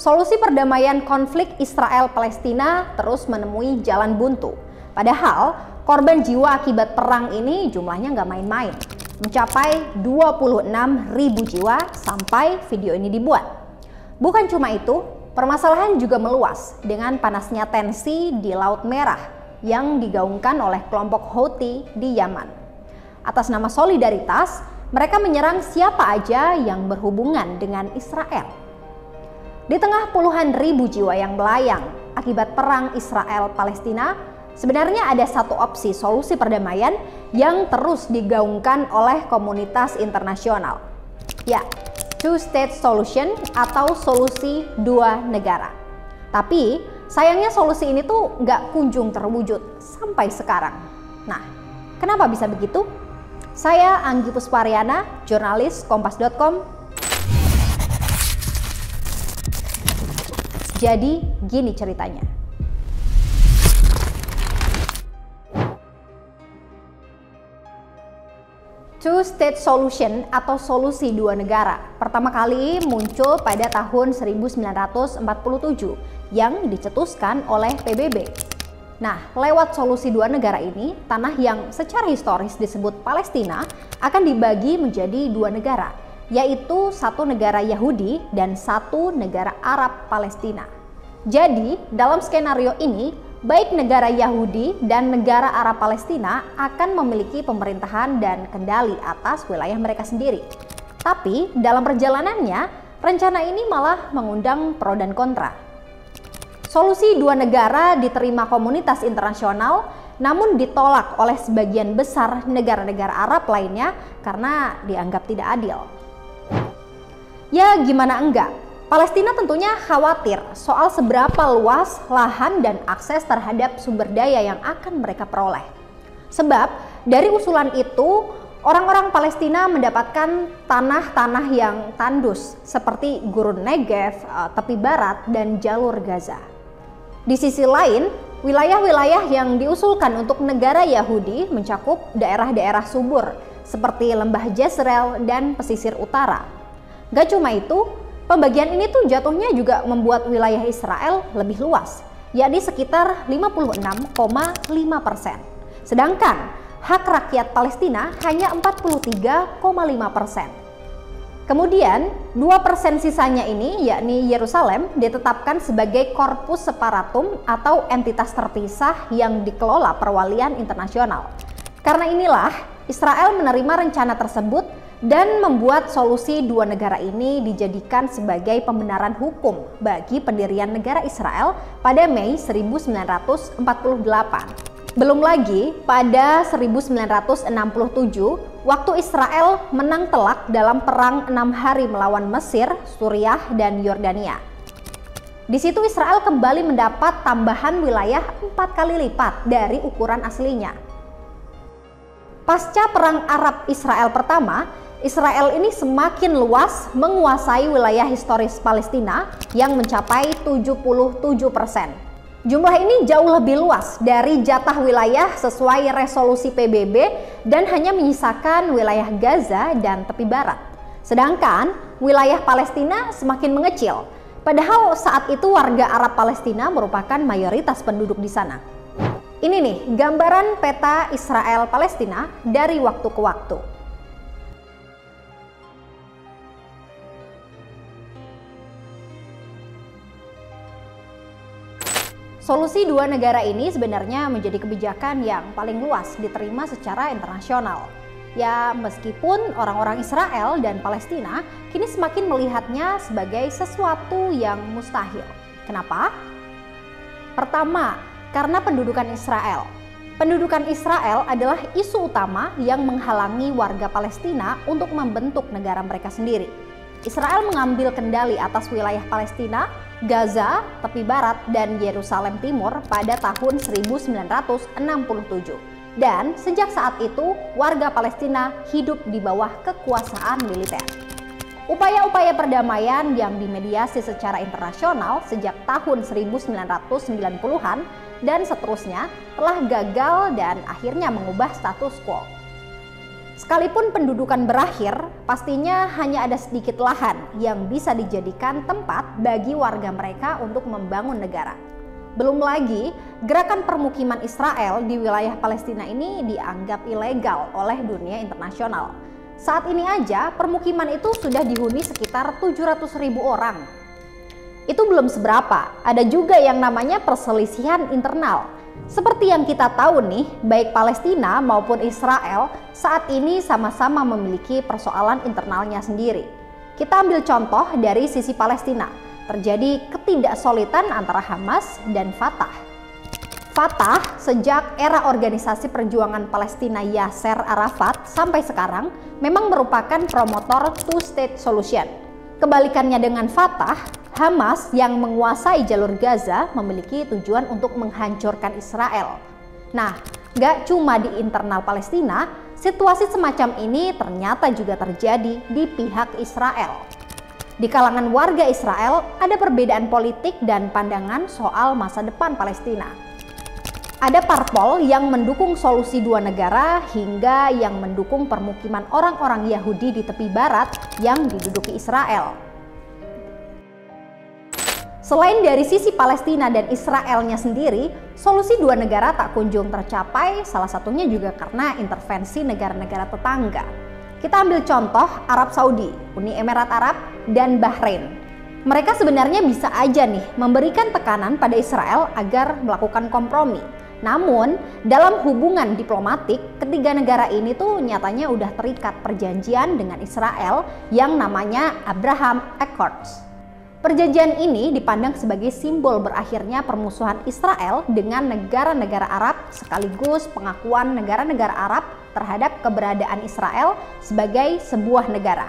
Solusi perdamaian konflik Israel-Palestina terus menemui jalan buntu. Padahal korban jiwa akibat perang ini jumlahnya nggak main-main, mencapai 26.000 jiwa sampai video ini dibuat. Bukan cuma itu, permasalahan juga meluas dengan panasnya tensi di Laut Merah yang digaungkan oleh kelompok Houthi di Yaman. Atas nama solidaritas, mereka menyerang siapa aja yang berhubungan dengan Israel. Di tengah puluhan ribu jiwa yang melayang akibat perang Israel-Palestina, sebenarnya ada satu opsi solusi perdamaian yang terus digaungkan oleh komunitas internasional. Ya, two-state solution atau solusi dua negara. Tapi sayangnya solusi ini tuh nggak kunjung terwujud sampai sekarang. Nah, kenapa bisa begitu? Saya Anggi Pusparyana, jurnalis Kompas.com. Jadi gini ceritanya. Two-state solution atau solusi dua negara pertama kali muncul pada tahun 1947 yang dicetuskan oleh PBB. Nah, lewat solusi dua negara ini, tanah yang secara historis disebut Palestina akan dibagi menjadi dua negara, yaitu satu negara Yahudi dan satu negara Arab Palestina. Jadi, dalam skenario ini, baik negara Yahudi dan negara Arab Palestina akan memiliki pemerintahan dan kendali atas wilayah mereka sendiri. Tapi, dalam perjalanannya, rencana ini malah mengundang pro dan kontra. Solusi dua negara diterima komunitas internasional, namun ditolak oleh sebagian besar negara-negara Arab lainnya karena dianggap tidak adil. Ya gimana enggak, Palestina tentunya khawatir soal seberapa luas lahan dan akses terhadap sumber daya yang akan mereka peroleh. Sebab dari usulan itu, orang-orang Palestina mendapatkan tanah-tanah yang tandus seperti Gurun Negev, tepi barat, dan jalur Gaza. Di sisi lain, wilayah-wilayah yang diusulkan untuk negara Yahudi mencakup daerah-daerah subur seperti Lembah Jezreel dan pesisir utara. Gak cuma itu, pembagian ini tuh jatuhnya juga membuat wilayah Israel lebih luas, yakni sekitar 56,5%. Sedangkan hak rakyat Palestina hanya 43,5%. Kemudian 2% sisanya ini, yakni Yerusalem, ditetapkan sebagai korpus separatum atau entitas terpisah yang dikelola perwalian internasional. Karena inilah Israel menerima rencana tersebut dan membuat solusi dua negara ini dijadikan sebagai pembenaran hukum bagi pendirian negara Israel pada Mei 1948. Belum lagi pada 1967, waktu Israel menang telak dalam perang 6 hari melawan Mesir, Suriah, dan Yordania. Di situ Israel kembali mendapat tambahan wilayah 4 kali lipat dari ukuran aslinya. Pasca perang Arab-Israel pertama, Israel ini semakin luas menguasai wilayah historis Palestina yang mencapai 77%. Jumlah ini jauh lebih luas dari jatah wilayah sesuai resolusi PBB dan hanya menyisakan wilayah Gaza dan tepi barat. Sedangkan wilayah Palestina semakin mengecil, padahal saat itu warga Arab Palestina merupakan mayoritas penduduk di sana. Ini nih gambaran peta Israel Palestina dari waktu ke waktu. Solusi dua negara ini sebenarnya menjadi kebijakan yang paling luas diterima secara internasional. Ya, meskipun orang-orang Israel dan Palestina kini semakin melihatnya sebagai sesuatu yang mustahil. Kenapa? Pertama, karena pendudukan Israel. Pendudukan Israel adalah isu utama yang menghalangi warga Palestina untuk membentuk negara mereka sendiri. Israel mengambil kendali atas wilayah Palestina, Gaza, tepi barat, dan Yerusalem Timur pada tahun 1967. Dan sejak saat itu, warga Palestina hidup di bawah kekuasaan militer. Upaya-upaya perdamaian yang dimediasi secara internasional sejak tahun 1990-an dan seterusnya telah gagal dan akhirnya mengubah status quo. Sekalipun pendudukan berakhir, pastinya hanya ada sedikit lahan yang bisa dijadikan tempat bagi warga mereka untuk membangun negara. Belum lagi, gerakan permukiman Israel di wilayah Palestina ini dianggap ilegal oleh dunia internasional. Saat ini aja permukiman itu sudah dihuni sekitar 700.000 orang. Itu belum seberapa, ada juga yang namanya perselisihan internal. Seperti yang kita tahu nih, baik Palestina maupun Israel saat ini sama-sama memiliki persoalan internalnya sendiri. Kita ambil contoh dari sisi Palestina, terjadi ketidaksolidan antara Hamas dan Fatah. Fatah sejak era Organisasi Perjuangan Palestina Yasser Arafat sampai sekarang memang merupakan promotor two-state solution. Kebalikannya dengan Fatah, Hamas yang menguasai jalur Gaza memiliki tujuan untuk menghancurkan Israel. Nah, gak cuma di internal Palestina, situasi semacam ini ternyata juga terjadi di pihak Israel. Di kalangan warga Israel ada perbedaan politik dan pandangan soal masa depan Palestina. Ada parpol yang mendukung solusi dua negara hingga yang mendukung permukiman orang-orang Yahudi di tepi barat yang diduduki Israel. Selain dari sisi Palestina dan Israelnya sendiri, solusi dua negara tak kunjung tercapai, salah satunya juga karena intervensi negara-negara tetangga. Kita ambil contoh Arab Saudi, Uni Emirat Arab, dan Bahrain. Mereka sebenarnya bisa aja nih memberikan tekanan pada Israel agar melakukan kompromi. Namun, dalam hubungan diplomatik, ketiga negara ini tuh nyatanya udah terikat perjanjian dengan Israel yang namanya Abraham Accords. Perjanjian ini dipandang sebagai simbol berakhirnya permusuhan Israel dengan negara-negara Arab sekaligus pengakuan negara-negara Arab terhadap keberadaan Israel sebagai sebuah negara.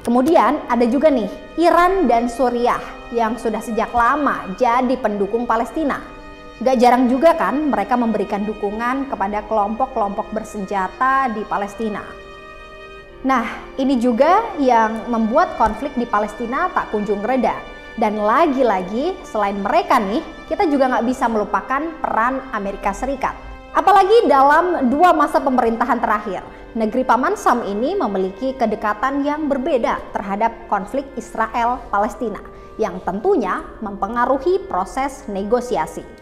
Kemudian ada juga nih Iran dan Suriah yang sudah sejak lama jadi pendukung Palestina. Gak jarang juga kan mereka memberikan dukungan kepada kelompok-kelompok bersenjata di Palestina. Nah, ini juga yang membuat konflik di Palestina tak kunjung reda. Dan lagi-lagi, selain mereka nih, kita juga nggak bisa melupakan peran Amerika Serikat. Apalagi dalam dua masa pemerintahan terakhir, negeri Paman Sam ini memiliki kedekatan yang berbeda terhadap konflik Israel-Palestina, yang tentunya mempengaruhi proses negosiasi.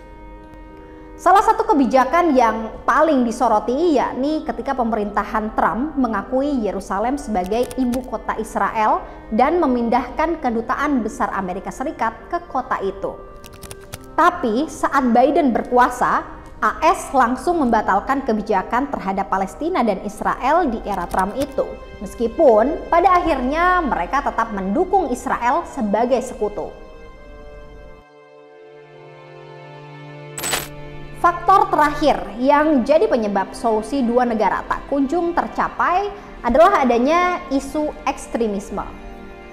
Salah satu kebijakan yang paling disoroti yakni ketika pemerintahan Trump mengakui Yerusalem sebagai ibu kota Israel dan memindahkan kedutaan besar Amerika Serikat ke kota itu. Tapi saat Biden berkuasa, AS langsung membatalkan kebijakan terhadap Palestina dan Israel di era Trump itu. Meskipun pada akhirnya mereka tetap mendukung Israel sebagai sekutu. Faktor terakhir yang jadi penyebab solusi dua negara tak kunjung tercapai adalah adanya isu ekstremisme.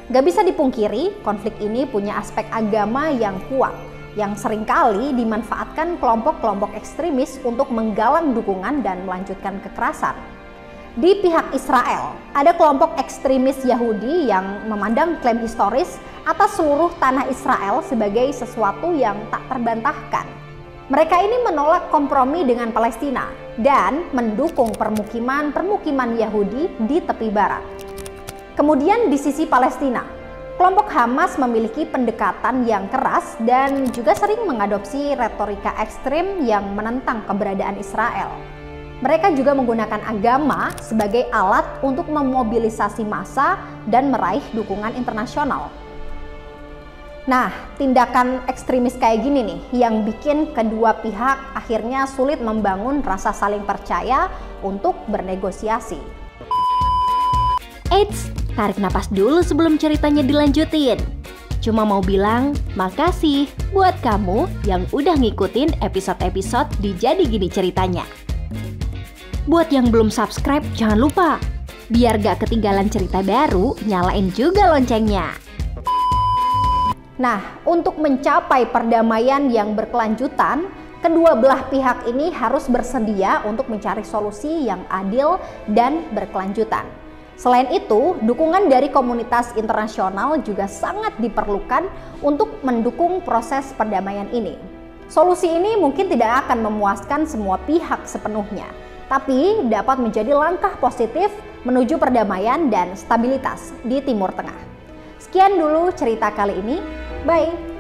Gak bisa dipungkiri, konflik ini punya aspek agama yang kuat, yang seringkali dimanfaatkan kelompok-kelompok ekstremis untuk menggalang dukungan dan melanjutkan kekerasan. Di pihak Israel, ada kelompok ekstremis Yahudi yang memandang klaim historis atas seluruh tanah Israel sebagai sesuatu yang tak terbantahkan. Mereka ini menolak kompromi dengan Palestina dan mendukung permukiman Yahudi di tepi barat. Kemudian di sisi Palestina, kelompok Hamas memiliki pendekatan yang keras dan juga sering mengadopsi retorika ekstrim yang menentang keberadaan Israel. Mereka juga menggunakan agama sebagai alat untuk memobilisasi massa dan meraih dukungan internasional. Nah, tindakan ekstremis kayak gini nih yang bikin kedua pihak akhirnya sulit membangun rasa saling percaya untuk bernegosiasi. Eits, tarik napas dulu sebelum ceritanya dilanjutin. Cuma mau bilang makasih buat kamu yang udah ngikutin episode-episode di Jadi Gini Ceritanya. Buat yang belum subscribe, jangan lupa. Biar gak ketinggalan cerita baru, nyalain juga loncengnya. Nah, untuk mencapai perdamaian yang berkelanjutan, kedua belah pihak ini harus bersedia untuk mencari solusi yang adil dan berkelanjutan. Selain itu, dukungan dari komunitas internasional juga sangat diperlukan untuk mendukung proses perdamaian ini. Solusi ini mungkin tidak akan memuaskan semua pihak sepenuhnya, tapi dapat menjadi langkah positif menuju perdamaian dan stabilitas di Timur Tengah. Sekian dulu cerita kali ini. Bye!